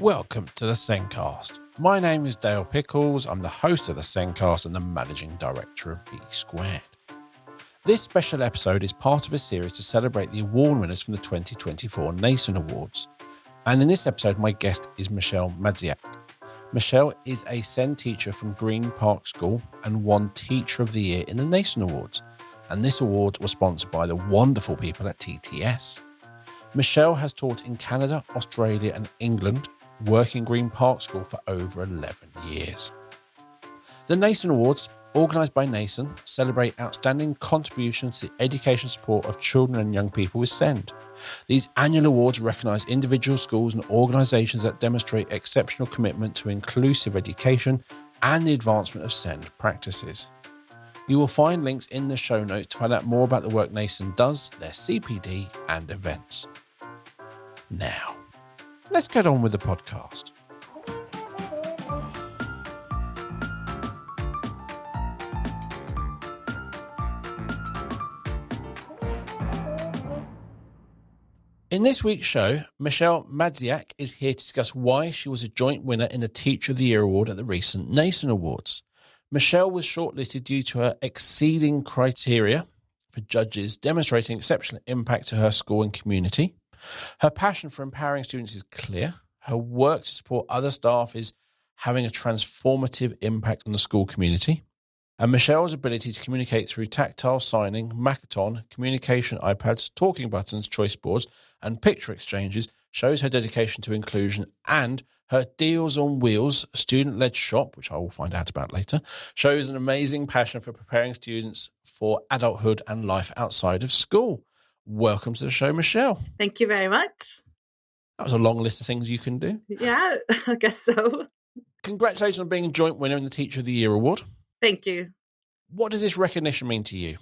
Welcome to the Sencast. My name is Dale Pickles. I'm the host of the Sencast and the managing director of E Squared. This special episode is part of a series to celebrate the award winners from the 2024 Nasen Awards. And in this episode, my guest is Michelle Madziak. Michelle is a SEND teacher from Green Park School and won Teacher of the Year in the Nasen Awards. And this award was sponsored by the wonderful people at TTS. Michelle has taught in Canada, Australia and England, working Green Park School for over 11 years. The Nasen Awards, organised by Nasen, celebrate outstanding contributions to the education support of children and young people with SEND. These annual awards recognise individual schools and organisations that demonstrate exceptional commitment to inclusive education and the advancement of SEND practices. You will find links in the show notes to find out more about the work Nasen does, their CPD and events. Now, let's get on with the podcast. In this week's show, Michelle Madziak is here to discuss why she was a joint winner in the Teacher of the Year award at the recent Nasen Awards. Michelle was shortlisted due to her exceeding criteria for judges, demonstrating exceptional impact to her school and community. Her passion for empowering students is clear. Her work to support other staff is having a transformative impact on the school community. And Michelle's ability to communicate through tactile signing, Macathon, communication iPads, talking buttons, choice boards, and picture exchanges shows her dedication to inclusion, and her Deals on Wheels student-led shop, which I will find out about later, shows an amazing passion for preparing students for adulthood and life outside of school. Welcome to the show, Michelle. Thank you very much. That was a long list of things you can do. Yeah, I guess so. Congratulations on being a joint winner in the Teacher of the Year award. Thank you. What does this recognition mean to you?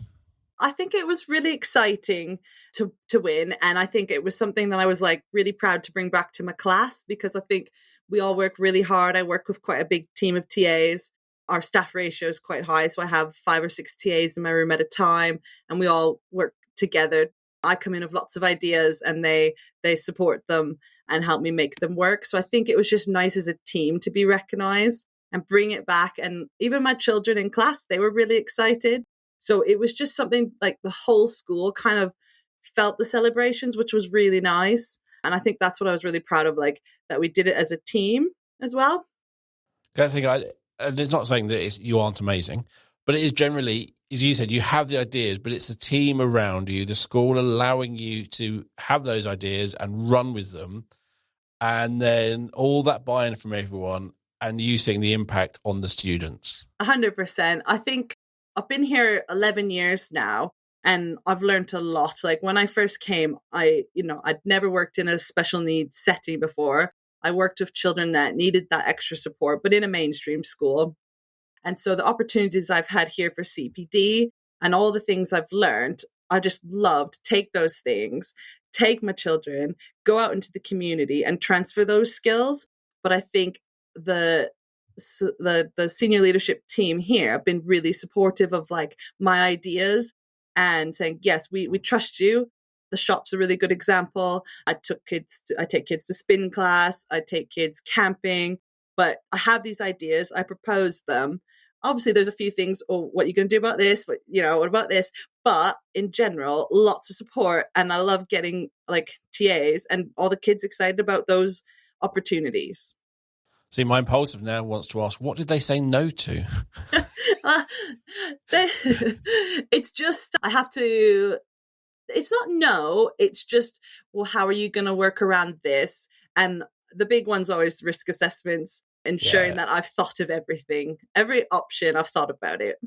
I think it was really exciting to win. And I think it was something that I was really proud to bring back to my class, because I think we all work really hard. I work with quite a big team of TAs. Our staff ratio is quite high. So I have 5 or 6 TAs in my room at a time, and we all work together. I come in with lots of ideas and they support them and help me make them work. So I think it was just nice as a team to be recognized and bring it back. And even my children in class, they were really excited. So it was just something like the whole school kind of felt the celebrations, which was really nice. And I think that's what I was really proud of, that we did it as a team as well. It's not saying that you aren't amazing, but it is generally, as you said, you have the ideas, but it's the team around you, the school allowing you to have those ideas and run with them. And then all that buy-in from everyone and you seeing the impact on the students. 100%. I think I've been here 11 years now and I've learned a lot. When I first came, I'd never worked in a special needs setting before. I worked with children that needed that extra support, but in a mainstream school. And so the opportunities I've had here for CPD and all the things I've learned, I just love to take those things, take my children, go out into the community and transfer those skills. But I think the senior leadership team here have been really supportive of my ideas and saying, yes, we trust you. The shop's a really good example. I take kids to spin class. I take kids camping, but I have these ideas. I propose them. Obviously, there's a few things. Oh, what are you going to do about this? What about this? But in general, lots of support. And I love getting TAs and all the kids excited about those opportunities. See, my impulsive now wants to ask, what did they say no to? It's just, it's not no, it's just, well, how are you going to work around this? And the big one's always risk assessments, ensuring that I've thought of everything, every option, I've thought about it.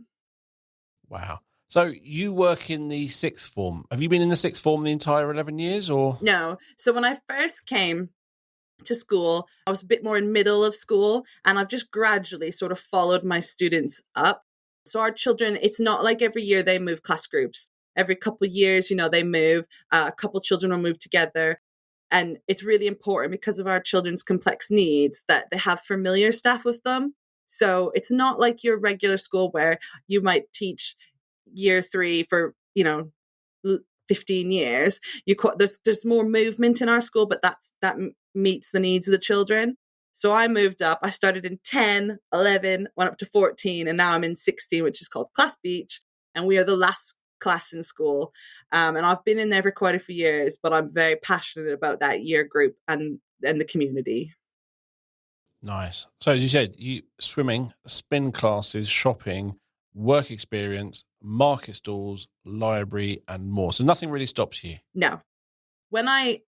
Wow. So you work in the sixth form. Have you been in the sixth form the entire 11 years or? No. So when I first came to school, I was a bit more in middle of school, and I've just gradually sort of followed my students up. So our children, it's not like every year they move class groups. Every couple of years, they move, a couple children will move together. And it's really important because of our children's complex needs that they have familiar staff with them. So it's not like your regular school where you might teach year 3 for, 15 years. There's more movement in our school, but that meets the needs of the children. So I moved up. I started in 10, 11, went up to 14, and now I'm in 16, which is called Class Beach. And we are the last class in school. And I've been in there for quite a few years, but I'm very passionate about that year group and the community. Nice. So as you said, swimming, spin classes, shopping, work experience, market stalls, library, and more. So nothing really stops you. No. When I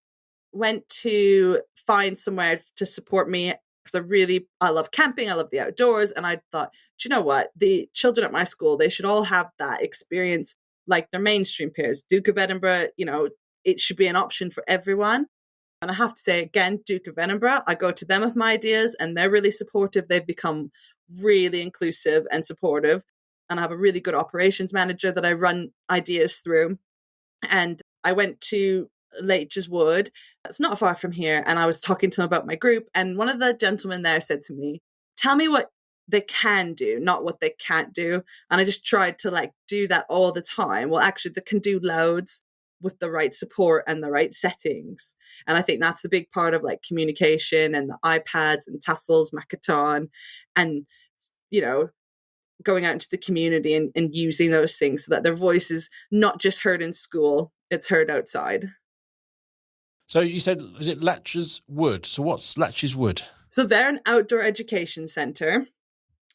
went to find somewhere to support me, because I love camping, I love the outdoors, and I thought, do you know what? The children at my school, they should all have that experience like their mainstream peers. Duke of Edinburgh, it should be an option for everyone. And I have to say, again, Duke of Edinburgh, I go to them with my ideas and they're really supportive. They've become really inclusive and supportive. And I have a really good operations manager that I run ideas through. And I went to Leitch's Wood. It's not far from here. And I was talking to them about my group. And one of the gentlemen there said to me, tell me what they can do, not what they can't do. And I just tried to do that all the time. Well, actually, they can do loads with the right support and the right settings. And I think that's the big part of communication and the iPads and tassels, Macaton, and, going out into the community and using those things so that their voice is not just heard in school, it's heard outside. So you said, is it Leitch's Wood? So what's Leitch's Wood? So they're an outdoor education centre.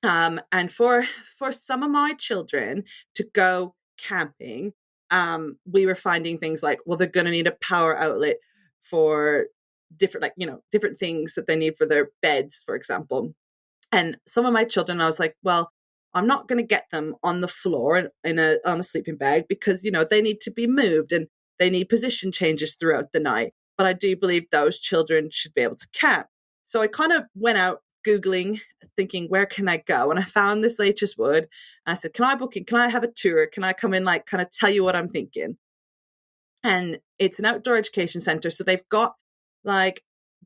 And for some of my children to go camping, we were finding things like, well, they're going to need a power outlet for different, different things that they need for their beds, for example. And some of my children, I was like, well, I'm not going to get them on the floor on a sleeping bag because, they need to be moved and they need position changes throughout the night. But I do believe those children should be able to camp. So I kind of went out Googling, thinking, where can I go? And I found this Leitch's Wood. And I said, can I book in? Can I have a tour? Can I come in, kind of tell you what I'm thinking? And it's an outdoor education center. So they've got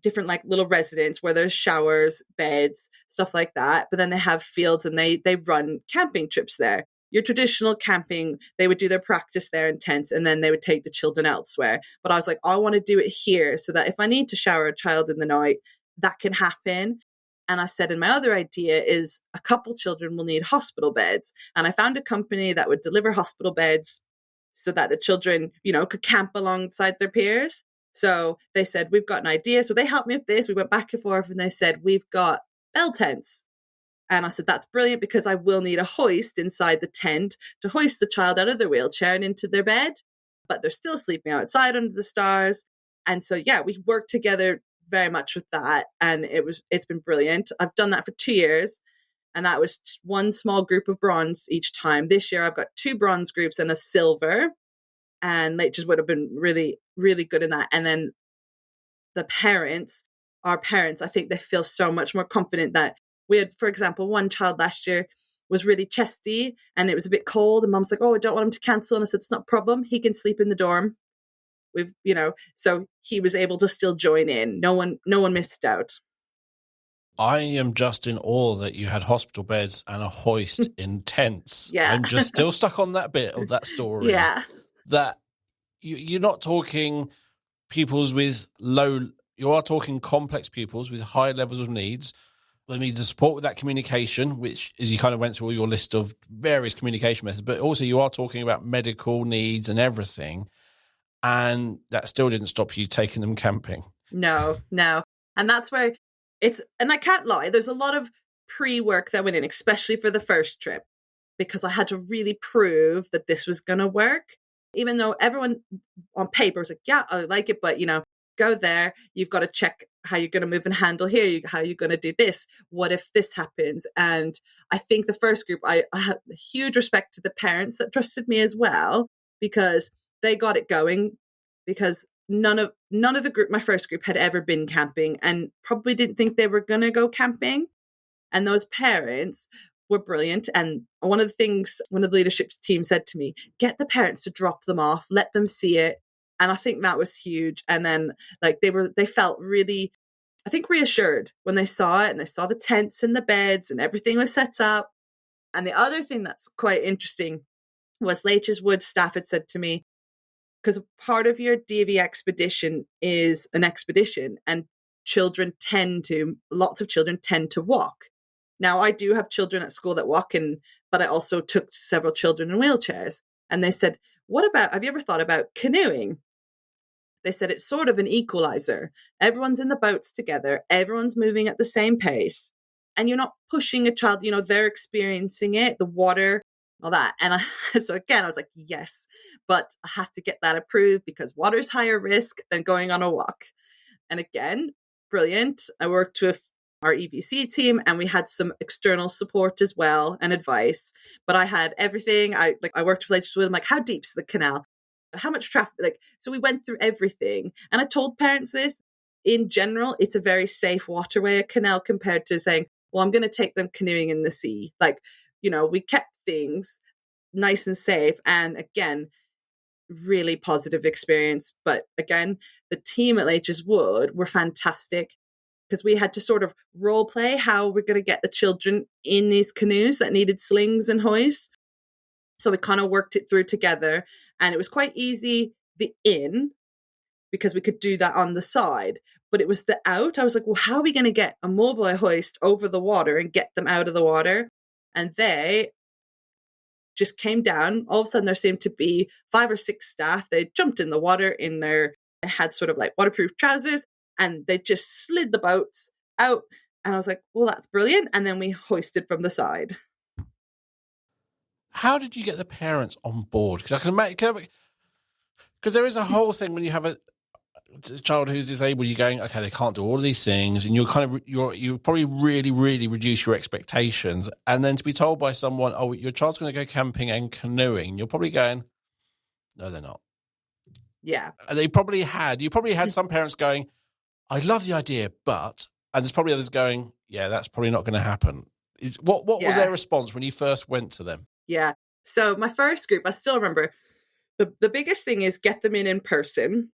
different little residents where there's showers, beds, stuff like that. But then they have fields and they run camping trips there. Your traditional camping, they would do their practice there in tents and then they would take the children elsewhere. But I was like, I want to do it here so that if I need to shower a child in the night, that can happen. And I said, and my other idea is a couple children will need hospital beds. And I found a company that would deliver hospital beds so that the children, could camp alongside their peers. So they said, we've got an idea. So they helped me with this. We went back and forth and they said, we've got bell tents. And I said, that's brilliant because I will need a hoist inside the tent to hoist the child out of their wheelchair and into their bed. But they're still sleeping outside under the stars. And so, yeah, we worked together very much with that. And it's been brilliant. I've done that for 2 years. And that was one small group of bronze each time. This year, I've got 2 bronze groups and a silver. And Leitch's would have been really, really good in that. And then our parents, I think they feel so much more confident that we had, for example, one child last year was really chesty and it was a bit cold. And Mom's like, oh, I don't want him to cancel. And I said, it's not a problem. He can sleep in the dorm. So he was able to still join in. No one missed out. I am just in awe that you had hospital beds and a hoist in tents. Yeah. I'm just still stuck on that bit of that story. Yeah. That you're not talking pupils with you are talking complex pupils with high levels of needs. They need the support with that communication, which is you kind of went through all your list of various communication methods, but also you are talking about medical needs and everything. And that still didn't stop you taking them camping. No. And that's where and I can't lie, there's a lot of pre-work that went in, especially for the first trip, because I had to really prove that this was going to work. Even though everyone on paper was like, yeah, I like it, but go there, you've got to check how you're going to move and handle here, how you're going to do this, what if this happens. And I think the first group, I have huge respect to the parents that trusted me as well, because they got it going, because none of the group, my first group, had ever been camping and probably didn't think they were going to go camping. And those parents were brilliant. And one of the leadership team said to me, get the parents to drop them off, let them see it. And I think that was huge. And then they felt really, I think, reassured when they saw it and they saw the tents and the beds and everything was set up. And the other thing that's quite interesting was Leitch's Wood staff had said to me, because part of your DV expedition is an expedition, and lots of children tend to walk. Now, I do have children at school that walk, but I also took several children in wheelchairs. And they said, have you ever thought about canoeing? They said it's sort of an equalizer. Everyone's in the boats together. Everyone's moving at the same pace. And you're not pushing a child, they're experiencing it, the water, all that. And so again, I was like, yes, but I have to get that approved because water's higher risk than going on a walk. And again, brilliant. I worked with our EBC team and we had some external support as well and advice, but I had everything. I worked with Legiswood. I'm like, how deep's the canal? How much traffic? So we went through everything. And I told parents this. In general, it's a very safe waterway, a canal, compared to saying, well, I'm going to take them canoeing in the sea. We kept things nice and safe. And again, really positive experience. But again, the team at Legiswood were fantastic because we had to sort of role play how we're going to get the children in these canoes that needed slings and hoists. So we kind of worked it through together, and it was quite easy, the in, because we could do that on the side, but it was the out. I was like, well, how are we going to get a mobile hoist over the water and get them out of the water? And they just came down. All of a sudden, there seemed to be 5 or 6 staff. They jumped in the water they had sort of like waterproof trousers, and they just slid the boats out. And I was like, well, that's brilliant. And then we hoisted from the side. How did you get the parents on board? Because I can imagine, because there is a whole thing when you have a child who's disabled, you're going, okay, they can't do all of these things, and you probably really, really reduce your expectations. And then to be told by someone, oh, your child's going to go camping and canoeing, you're probably going, no, they're not. Yeah. And you probably had some parents going, I love the idea, but, and there's probably others going, yeah, that's probably not going to happen. What was their response when you first went to them? Yeah. So my first group, I still remember, the biggest thing is get them in person,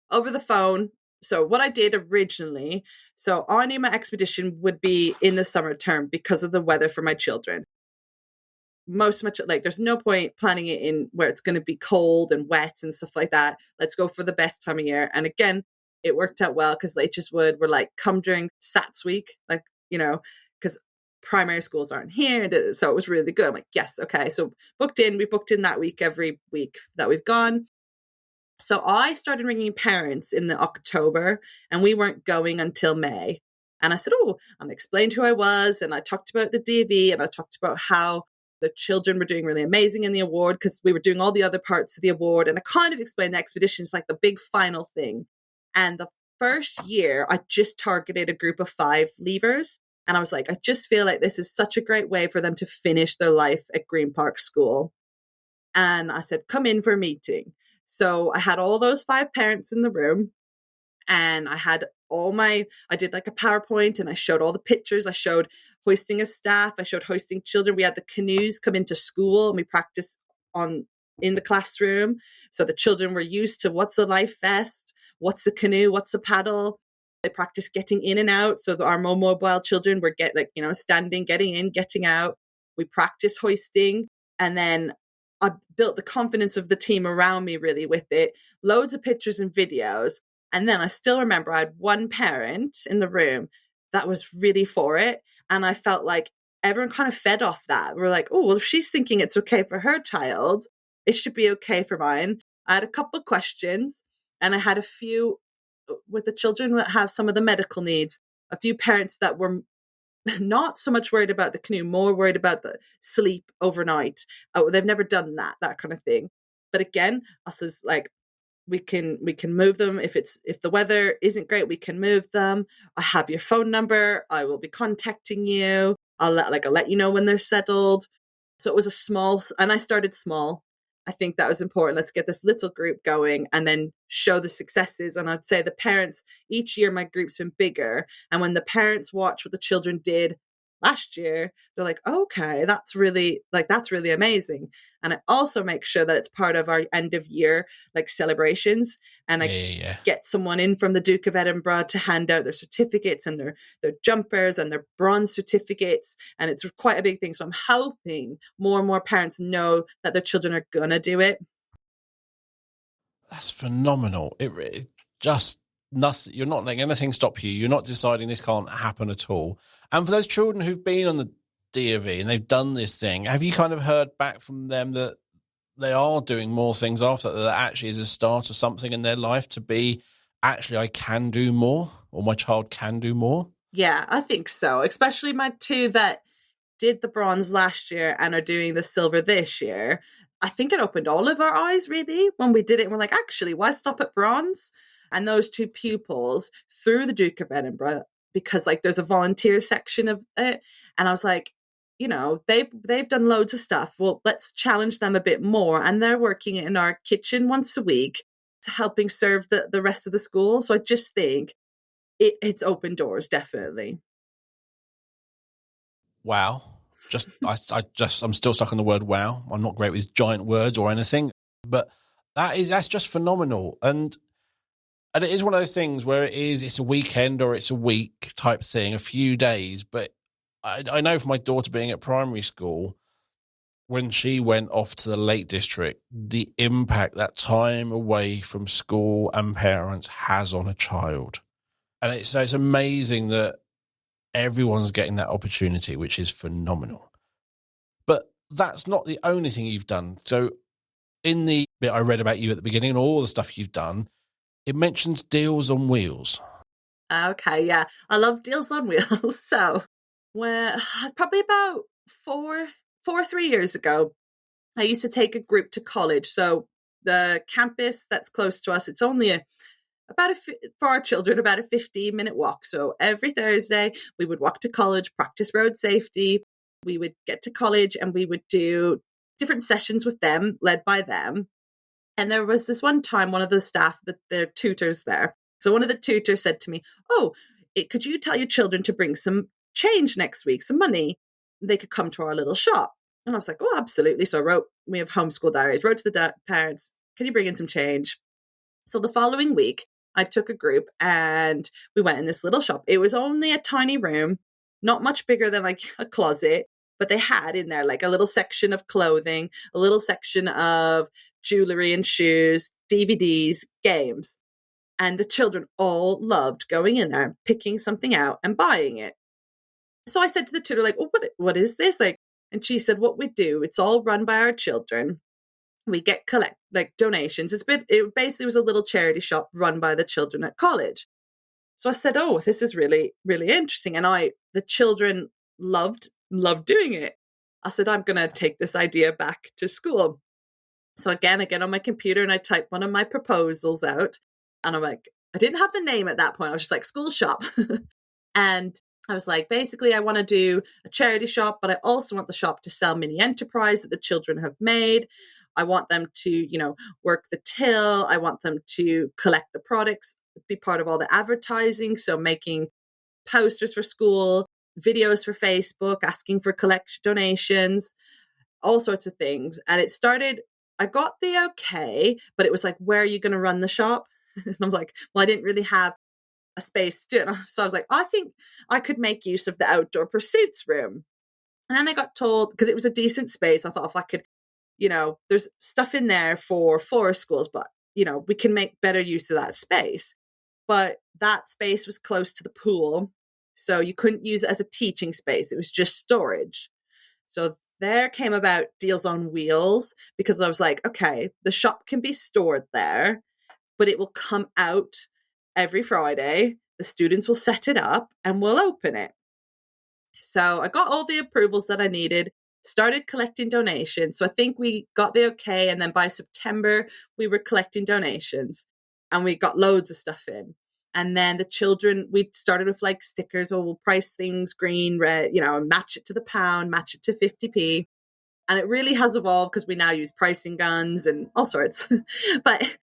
over the phone. So what I did originally, so I knew my expedition would be in the summer term because of the weather for my children. There's no point planning it in where it's going to be cold and wet and stuff like that. Let's go for the best time of year. And again, it worked out well because Legiswood were like, come during SATS week, because primary schools aren't here. So it was really good. I'm like, yes, okay. So we booked in that week, every week that we've gone. So I started ringing parents in the October, and we weren't going until May. And I said, and I explained who I was, and I talked about the DV, and I talked about how the children were doing really amazing in the award because we were doing all the other parts of the award. And I kind of explained the expeditions, like the big final thing. And the first year, I just targeted a group of 5 leavers. And I was like, I just feel like this is such a great way for them to finish their life at Green Park School. And I said, come in for a meeting. So I had all those 5 parents in the room, and I had I did like a PowerPoint, and I showed all the pictures. I showed hoisting a staff. I showed hoisting children. We had the canoes come into school, and we practiced in the classroom. So the children were used to what's a life vest, what's a canoe, what's a paddle. They practiced getting in and out. So our more mobile children were standing, getting in, getting out. We practiced hoisting, and then I built the confidence of the team around me really with it. Loads of pictures and videos. And then I still remember I had one parent in the room that was really for it. And I felt like everyone kind of fed off that. We're like, oh, well, if she's thinking it's okay for her child, it should be okay for mine. I had a couple of questions, and I had a few with the children that have some of the medical needs, a few parents that were not so much worried about the canoe, more worried about the sleep overnight. They've never done that kind of thing. But again, us as like, we can move them. If the weather isn't great, we can move them. I have your phone number. I will be contacting you. I'll let you know when they're settled. So it was and I started small. I think that was important. Let's get this little group going and then show the successes. And I'd say the parents, each year my group's been bigger. And when the parents watch what the children did last year, they're like, okay, that's really amazing. And I also make sure that it's part of our end of year celebrations. And I get someone in from the Duke of Edinburgh to hand out their certificates and their jumpers and their bronze certificates. And it's quite a big thing. So I'm hoping more and more parents know that their children are gonna do it. That's phenomenal. It just nothing, you're not letting anything stop you. You're not deciding this can't happen at all. And for those children who've been on the DOV and they've done this thing, have you kind of heard back from them that they are doing more things after that actually is a start of something in their life to be, actually, I can do more, or my child can do more? Yeah, I think so. Especially my two that did the bronze last year and are doing the silver this year. I think it opened all of our eyes, really, when we did it. We're like, actually, why stop at bronze? And those two pupils through the Duke of Edinburgh, because like there's a volunteer section of it. And I was like, you know, they've done loads of stuff. Well, let's challenge them a bit more. And they're working in our kitchen once a week to helping serve the rest of the school. So I just think it's open doors, definitely. Wow. I'm still stuck on the word wow. I'm not great with giant words or anything, but that's just phenomenal. And it is one of those things where it's a weekend or it's a week type thing, a few days. But I know for my daughter being at primary school, when she went off to the Lake District, the impact that time away from school and parents has on a child. And it's amazing that everyone's getting that opportunity, which is phenomenal. But that's not the only thing you've done. So in the bit I read about you at the beginning and all the stuff you've done, it mentions Deals on Wheels. Okay, yeah. I love Deals on Wheels. So probably about 3 years ago, I used to take a group to college. So the campus that's close to us, it's only for our children, about a 15-minute walk. So every Thursday, we would walk to college, practice road safety. We would get to college and we would do different sessions with them, led by them. And there was this one time, one of the staff, their tutors there. So one of the tutors said to me, could you tell your children to bring some change next week, some money? They could come to our little shop. And I was like, oh, absolutely. So we have homeschool diaries, wrote to the parents, can you bring in some change? So the following week, I took a group and we went in this little shop. It was only a tiny room, not much bigger than like a closet, but they had in there like a little section of clothing, a little section of jewelry and shoes, DVDs, games. And the children all loved going in there, picking something out and buying it. So I said to the tutor, like, what is this? Like, and she said, what we do, it's all run by our children. We get donations. It basically was a little charity shop run by the children at college. So I said, oh, this is really, really interesting. And the children loved doing it. I said, I'm going to take this idea back to school. So again, I get on my computer and I type one of my proposals out. And I'm like, I didn't have the name at that point. I was just like, school shop. And I was like, basically, I want to do a charity shop, but I also want the shop to sell mini enterprise that the children have made. I want them to, work the till. I want them to collect the products, be part of all the advertising. So making posters for school, videos for Facebook, asking for collection donations, all sorts of things. And it started, I got the okay, but it was like, where are you going to run the shop? And I'm like, well, I didn't really have a space to do it. So I was like, I think I could make use of the outdoor pursuits room. And then I got told, because it was a decent space, I thought if I could, there's stuff in there for forest schools, but, we can make better use of that space. But that space was close to the pool. So you couldn't use it as a teaching space. It was just storage. So there came about Deals on Wheels, because I was like, okay, the shop can be stored there, but it will come out every Friday. The students will set it up and we'll open it. So I got all the approvals that I needed, started collecting donations. So I think we got the okay. And then by September, we were collecting donations and we got loads of stuff in. And then the children, we started with like stickers, or we'll price things green, red, match it to the pound, match it to 50p. And it really has evolved because we now use pricing guns and all sorts. But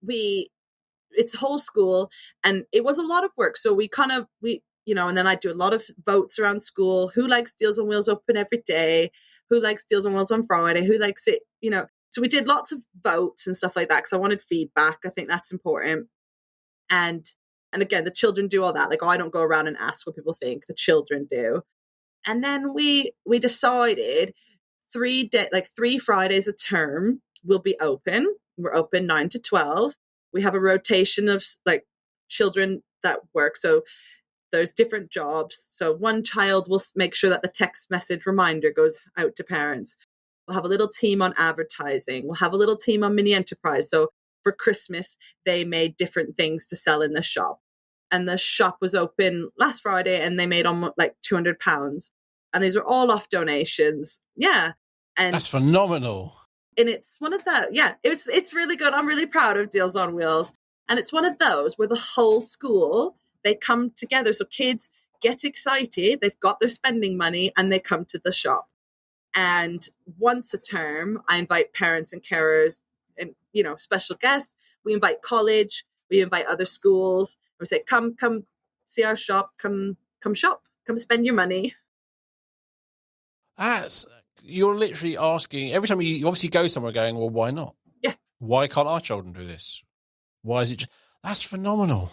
it's a whole school, and it was a lot of work. So and then I do a lot of votes around school. Who likes Deals on Wheels open every day? Who likes Deals on Wheels on Friday? Who likes it? So we did lots of votes and stuff like that because I wanted feedback. I think that's important. And again, the children do all that. Like, I don't go around and ask what people think. The children do. And then we decided 3 Fridays a term will be open. We're open 9 to 12. We have a rotation of like children that work. So there's different jobs. So one child will make sure that the text message reminder goes out to parents. We'll have a little team on advertising. We'll have a little team on mini enterprise. So for Christmas, they made different things to sell in the shop. And the shop was open last Friday and they made almost like £200. And these are all off donations. Yeah. And that's phenomenal. And it's one of the, it's really good. I'm really proud of Deals on Wheels. And it's one of those where the whole school, they come together. So kids get excited. They've got their spending money and they come to the shop. And once a term, I invite parents and carers and, special guests. We invite college. We invite other schools. We say, come see our shop. Come shop. Come spend your money. You're literally asking, every time you obviously go somewhere going, well, why not? Yeah. Why can't our children do this? Why is it that's phenomenal.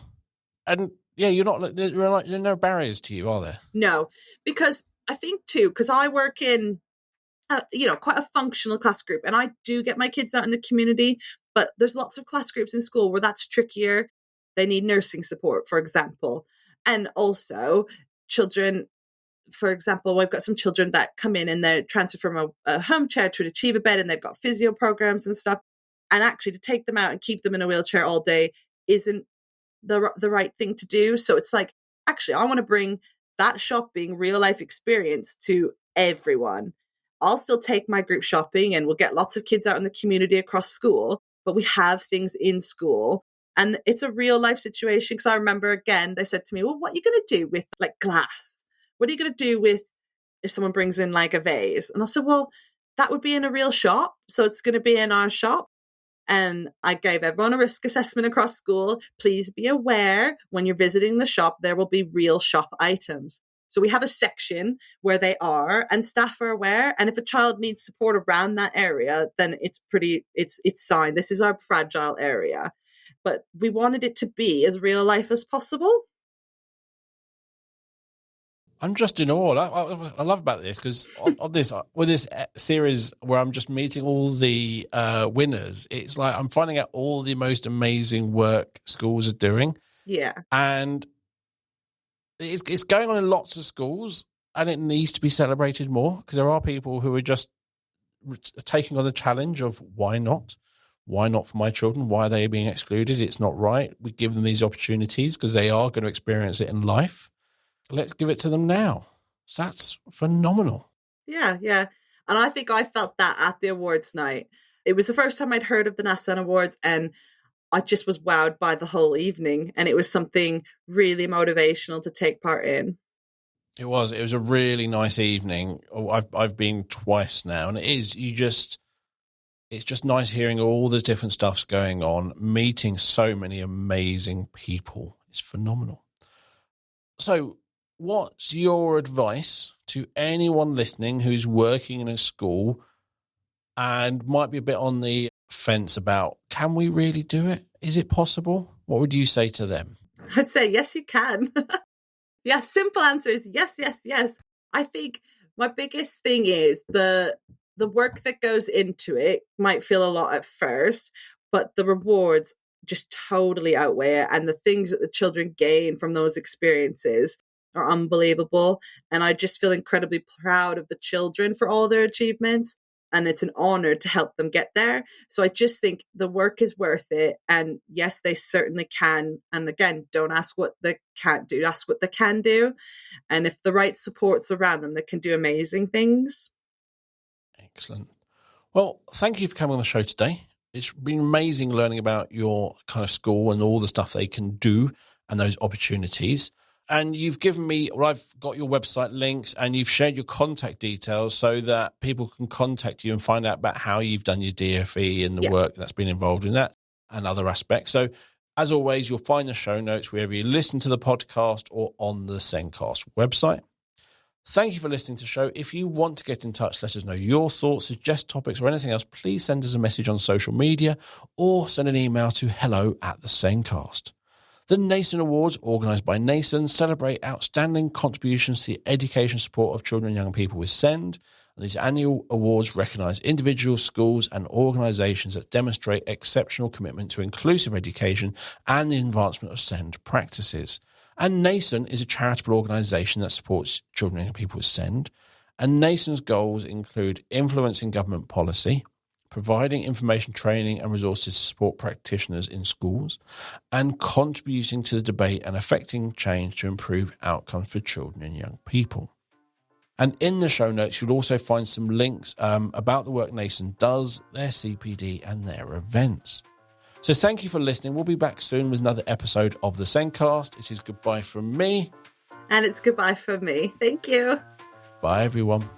And yeah, there are no barriers to you, are there? No, because I think too, because I work in, quite a functional class group, and I do get my kids out in the community, but there's lots of class groups in school where that's trickier. They need nursing support, for example. And also children, for example, we've got some children that come in and they're transferred from a home chair to an Achiever bed, and they've got physio programs and stuff. And actually to take them out and keep them in a wheelchair all day isn't the right thing to do. So it's like, actually, I want to bring that shopping real life experience to everyone. I'll still take my group shopping and we'll get lots of kids out in the community across school, but we have things in school. And it's a real life situation. Because I remember, again, they said to me, well, what are you going to do with like glass? What are you going to do with if someone brings in like a vase? And I said, well, that would be in a real shop. So it's going to be in our shop. And I gave everyone a risk assessment across school. Please be aware when you're visiting the shop, there will be real shop items. So we have a section where they are and staff are aware. And if a child needs support around that area, then it's signed. This is our fragile area. But we wanted it to be as real life as possible. I'm just in awe. I love about this because with this series where I'm just meeting all the winners, it's like I'm finding out all the most amazing work schools are doing. Yeah. And it's going on in lots of schools, and it needs to be celebrated more because there are people who are just taking on the challenge of why not? Why not for my children? Why are they being excluded? It's not right. We give them these opportunities because they are going to experience it in life. Let's give it to them now. So that's phenomenal. Yeah. And I think I felt that at the awards night. It was the first time I'd heard of the nasen Awards, and I just was wowed by the whole evening. And it was something really motivational to take part in. It was a really nice evening. I've been twice now, and it's just nice hearing all the different stuffs going on, meeting so many amazing people. It's phenomenal. So what's your advice to anyone listening who's working in a school and might be a bit on the fence about, can we really do it? Is it possible? What would you say to them? I'd say, yes, you can. Yeah, simple answer is yes. I think my biggest thing is the work that goes into it might feel a lot at first, but the rewards just totally outweigh it. And the things that the children gain from those experiences are unbelievable. And I just feel incredibly proud of the children for all their achievements. And it's an honor to help them get there. So I just think the work is worth it. And yes, they certainly can. And again, don't ask what they can't do, ask what they can do. And if the right support's around them, they can do amazing things. Excellent. Well, thank you for coming on the show today. It's been amazing learning about your kind of school and all the stuff they can do and those opportunities. And you've given me, I've got your website links and you've shared your contact details so that people can contact you and find out about how you've done your DFE and the work that's been involved in that and other aspects. So as always, you'll find the show notes wherever you listen to the podcast or on the Zencast website. Thank you for listening to the show. If you want to get in touch, let us know your thoughts, suggest topics or anything else, please send us a message on social media or send an email to hello@thezencast. The Nasen Awards, organised by Nasen, celebrate outstanding contributions to the education support of children and young people with SEND. And these annual awards recognise individuals, schools and organisations that demonstrate exceptional commitment to inclusive education and the advancement of SEND practices. And nasen is a charitable organisation that supports children and young people with SEND. And nasen's goals include influencing government policy, providing information, training and resources to support practitioners in schools, and contributing to the debate and affecting change to improve outcomes for children and young people. And in the show notes, you'll also find some links about the work nasen does, their CPD and their events. So thank you for listening. We'll be back soon with another episode of the Zencast. It is goodbye from me. And it's goodbye from me. Thank you. Bye, everyone.